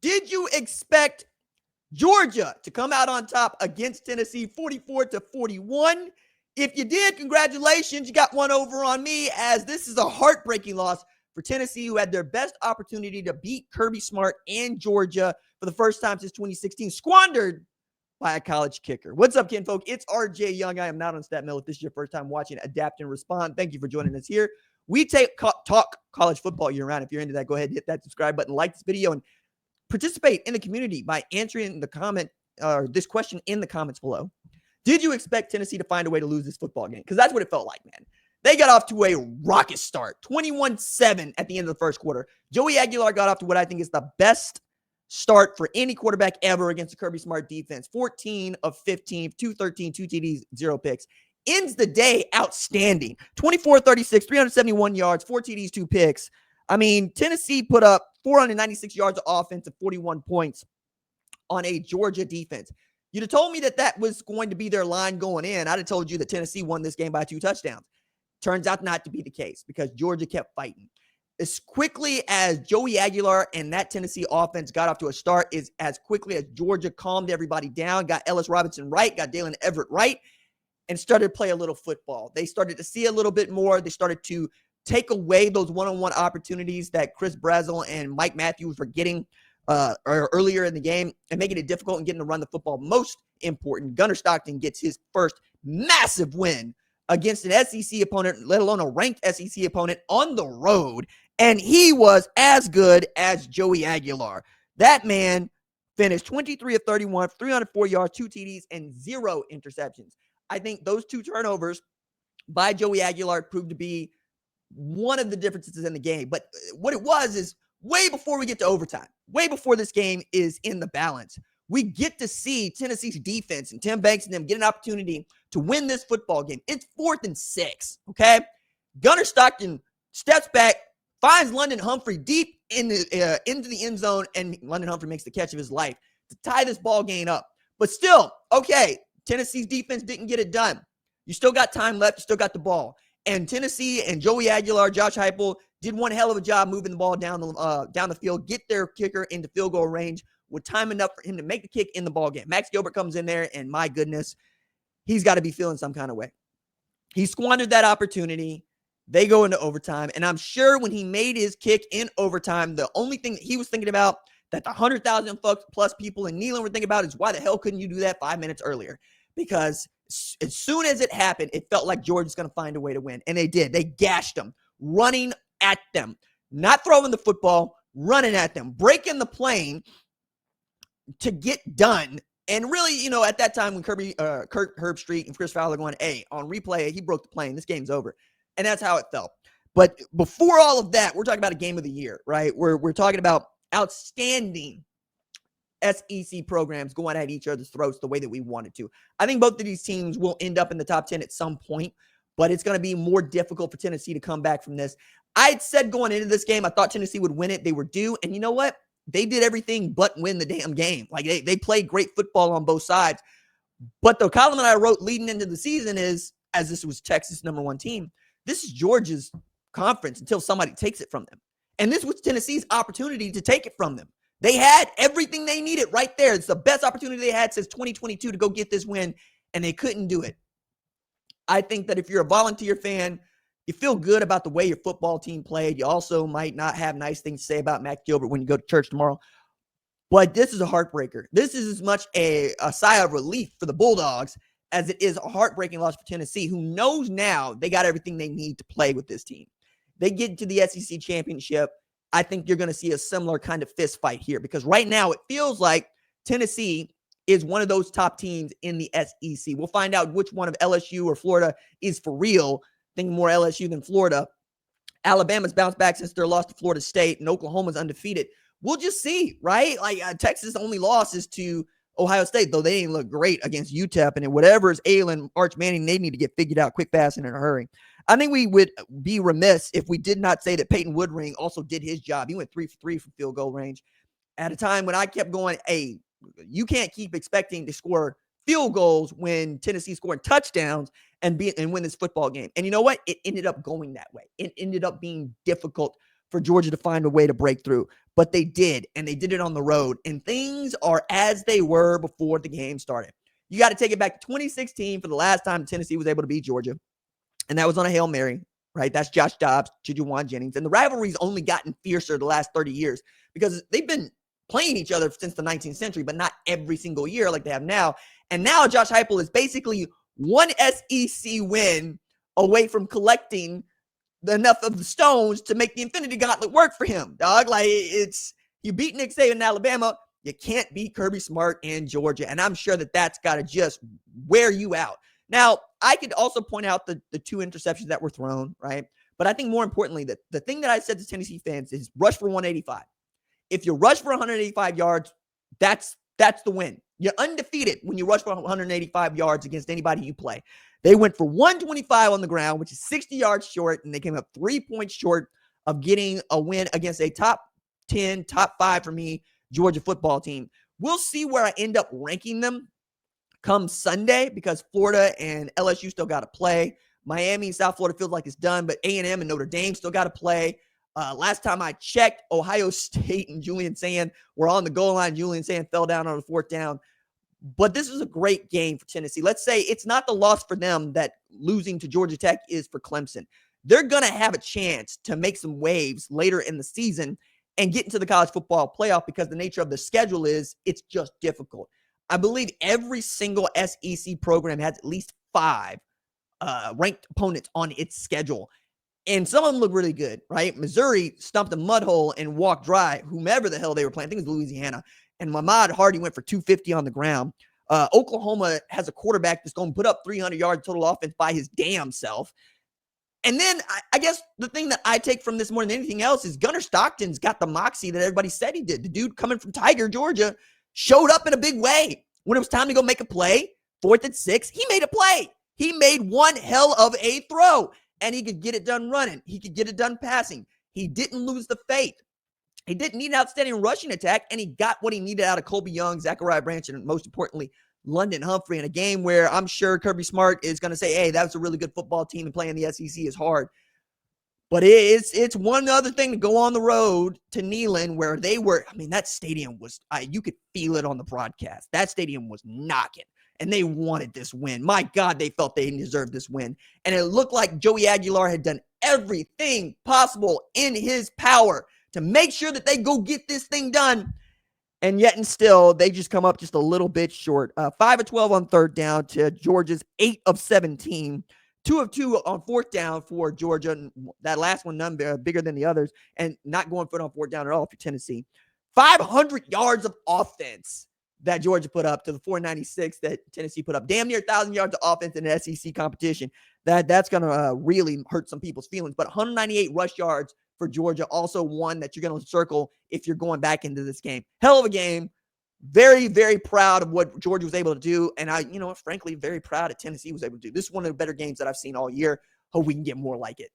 Did you expect Georgia to come out on top against Tennessee 44-41? If you did, congratulations. You got one over on me, as this is a heartbreaking loss for Tennessee, who had their best opportunity to beat Kirby Smart and Georgia for the first time since 2016, squandered by a college kicker. What's up, kinfolk? It's RJ Young. I am not on Stat Mill. If this is your first time watching Adapt and Respond, thank you for joining us here. We talk college football year round. If you're into that, go ahead and hit that subscribe button, like this video, and participate in the community by answering this question in the comments below. Did you expect Tennessee to find a way to lose this football game? Because that's what it felt like, man. They got off to a rocket start, 21-7 at the end of the first quarter. Joey Aguilar got off to what I think is the best start for any quarterback ever against the Kirby Smart defense. 14 of 15, 213, 2 TDs, 0 picks. Ends the day outstanding. 24-36, 371 yards, 4 TDs, 2 picks. I mean, Tennessee put up 496 yards of offense and 41 points on a Georgia defense. You'd have told me that was going to be their line going in. I'd have told you that Tennessee won this game by 2 touchdowns. Turns out not to be the case, because Georgia kept fighting. As quickly as Joey Aguilar and that Tennessee offense got off to a start, is as quickly as Georgia calmed everybody down, got Ellis Robinson right, got Dalen Everett right, and started to play a little football. They started to see a little bit more. They started to take away those one-on-one opportunities that Chris Brazzell and Mike Matthews were getting earlier in the game, and making it difficult and getting to run the football. Most important, Gunner Stockton gets his first massive win against an SEC opponent, let alone a ranked SEC opponent, on the road, and he was as good as Joey Aguilar. That man finished 23 of 31, 304 yards, 2 TDs, and 0 interceptions. I think those 2 turnovers by Joey Aguilar proved to be one of the differences in the game. But what it was is, way before we get to overtime, way before this game is in the balance, we get to see Tennessee's defense and Tim Banks and them get an opportunity to win this football game. It's 4th and 6, okay? Gunner Stockton steps back, finds London Humphrey deep into the end zone, and London Humphrey makes the catch of his life to tie this ball game up. But still, okay, Tennessee's defense didn't get it done. You still got time left. You still got the ball. And Tennessee and Joey Aguilar, Josh Heupel, did one hell of a job moving the ball down the field, get their kicker into field goal range with time enough for him to make the kick in the ball game. Max Gilbert comes in there, and my goodness, he's got to be feeling some kind of way. He squandered that opportunity. They go into overtime, and I'm sure when he made his kick in overtime, the only thing that he was thinking about, that the 100,000 plus people in Neyland were thinking about, is why the hell couldn't you do that 5 minutes earlier? Because as soon as it happened, it felt like Georgia's going to find a way to win, and they did. They gashed them, running at them, not throwing the football, running at them, breaking the plane to get done. And really, at that time when Kurt Herbstreit and Chris Fowler going, hey, on replay, he broke the plane. This game's over. And that's how it felt. But before all of that, we're talking about a game of the year, right? We're talking about outstanding SEC programs going at each other's throats the way that we wanted to. I think both of these teams will end up in the top 10 at some point, but it's going to be more difficult for Tennessee to come back from this. I had said going into this game, I thought Tennessee would win it. They were due. And you know what? They did everything but win the damn game. Like, they played great football on both sides. But the column that I wrote leading into the season is, as this was Texas' #1 team, this is Georgia's conference until somebody takes it from them. And this was Tennessee's opportunity to take it from them. They had everything they needed right there. It's the best opportunity they had since 2022 to go get this win, and they couldn't do it. I think that if you're a Volunteer fan, you feel good about the way your football team played. You also might not have nice things to say about Max Gilbert when you go to church tomorrow. But this is a heartbreaker. This is as much a sigh of relief for the Bulldogs as it is a heartbreaking loss for Tennessee, who knows now they got everything they need to play with this team. They get to the SEC championship. I think you're going to see a similar kind of fist fight here, because right now it feels like Tennessee is one of those top teams in the SEC. We'll find out which one of LSU or Florida is for real. Thinking more LSU than Florida. Alabama's bounced back since their loss to Florida State, and Oklahoma's undefeated. We'll just see, right? Like, Texas' only loss is to Ohio State, though they didn't look great against UTEP. And whatever is ailing Arch Manning, they need to get figured out quick, fast, and in a hurry. I think we would be remiss if we did not say that Peyton Woodring also did his job. He went 3 for 3 from field goal range at a time when I kept going, hey, you can't keep expecting to score field goals when Tennessee scoring touchdowns and win this football game. And you know what? It ended up going that way. It ended up being difficult for Georgia to find a way to break through. but they did, and they did it on the road. And things are as they were before the game started. You got to take it back to 2016 for the last time Tennessee was able to beat Georgia, and that was on a Hail Mary, right? That's Josh Dobbs, Juwan Jennings. And the rivalry's only gotten fiercer the last 30 years because they've been playing each other since the 19th century, but not every single year like they have now. And now Josh Heupel is basically one SEC win away from collecting enough of the stones to make the Infinity Gauntlet work for him, dog. Like, it's, you beat Nick Saban in Alabama, you can't beat Kirby Smart in Georgia. And I'm sure that that's got to just wear you out. Now, I could also point out the 2 interceptions that were thrown, right? But I think more importantly, that the thing that I said to Tennessee fans is rush for 185. If you rush for 185 yards, that's the win. You're undefeated when you rush for 185 yards against anybody you play. They went for 125 on the ground, which is 60 yards short, and they came up 3 points short of getting a win against a top 10, top 5 for me, Georgia football team. We'll see where I end up ranking them come Sunday because Florida and LSU still got to play. Miami and South Florida feels like it's done, but A&M and Notre Dame still got to play. Last time I checked, Ohio State and Julian Sand were on the goal line. Julian Sand fell down on the 4th down. But this is a great game for Tennessee. Let's say it's not the loss for them that losing to Georgia Tech is for Clemson. They're going to have a chance to make some waves later in the season and get into the college football playoff because the nature of the schedule is it's just difficult. I believe every single SEC program has at least 5 ranked opponents on its schedule. And some of them look really good, right? Missouri stumped a mud hole and walked dry, whomever the hell they were playing. I think it was Louisiana. And Ahmad Hardy went for 250 on the ground. Oklahoma has a quarterback that's going to put up 300 yards total offense by his damn self. And then I guess the thing that I take from this more than anything else is Gunner Stockton's got the moxie that everybody said he did. The dude coming from Tiger, Georgia, showed up in a big way. When it was time to go make a play, 4th and 6, he made a play. He made one hell of a throw. And he could get it done running. He could get it done passing. He didn't lose the faith. He didn't need an outstanding rushing attack, and he got what he needed out of Colby Young, Zachariah Branch, and most importantly, London Humphrey in a game where I'm sure Kirby Smart is going to say, hey, that was a really good football team and playing the SEC is hard. But it's one other thing to go on the road to Neyland where they were, I mean, that stadium was, you could feel it on the broadcast. That stadium was knocking. And they wanted this win. My God, they felt they deserved this win. And it looked like Joey Aguilar had done everything possible in his power to make sure that they go get this thing done. And yet and still, they just come up just a little bit short. 5 of 12 on 3rd down to Georgia's 8 of 17. 2 of 2 on 4th down for Georgia. That last one, none bigger than the others. And not going for it on 4th down at all for Tennessee. 500 yards of offense that Georgia put up to the 496 that Tennessee put up. Damn near 1,000 yards of offense in an SEC competition. That's going to really hurt some people's feelings. But 198 rush yards for Georgia, also one that you're going to circle if you're going back into this game. Hell of a game. Very, very proud of what Georgia was able to do. And frankly, very proud of Tennessee was able to do. This is one of the better games that I've seen all year. Hope we can get more like it.